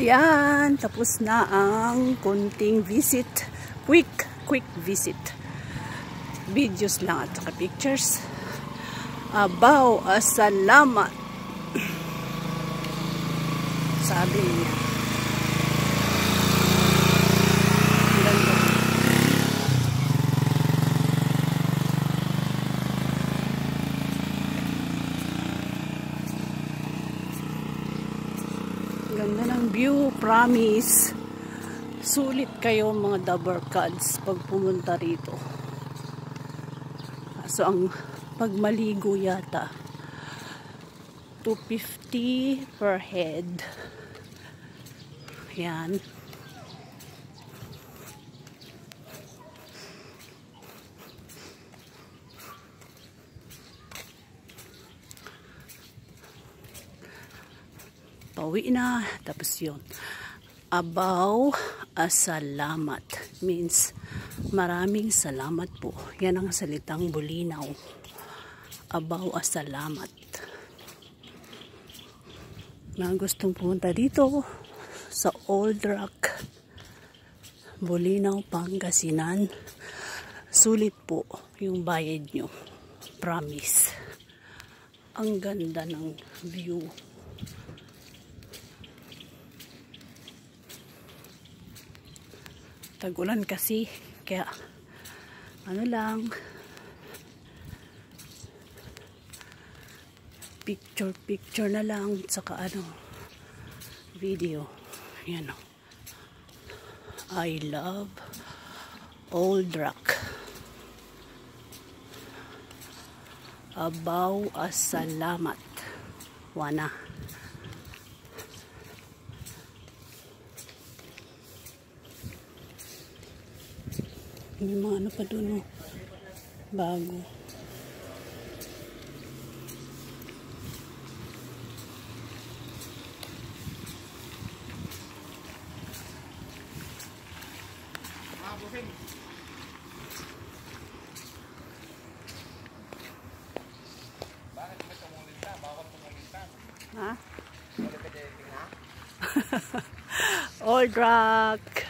Yan, tapos na ang konting visit. Quick visit. Videos lang at saka pictures. Abaw, salamat. Sabi niya. Ganda ng view, promise. Sulit kayo mga Dabarkads pag pumunta rito. So ang pagmaligo yata $250 per head. Yan. Pauwi na. Tapos yun. Abaw, salamat. Means, maraming salamat po. Yan ang salitang Bulinaw. Abaw, salamat. Na gustong pumunta dito sa Old Rock, Bulinaw, Pangasinan. Sulit po yung bayad nyo. Promise. Ang ganda ng view. Tag-ulan kasi, kaya ano lang, picture na lang, saka ano, video. Yan o. I love Old Rock. Abaw, salamat. Wana. May mga ano pa doon, oh. Bago. Ha? Old Rock.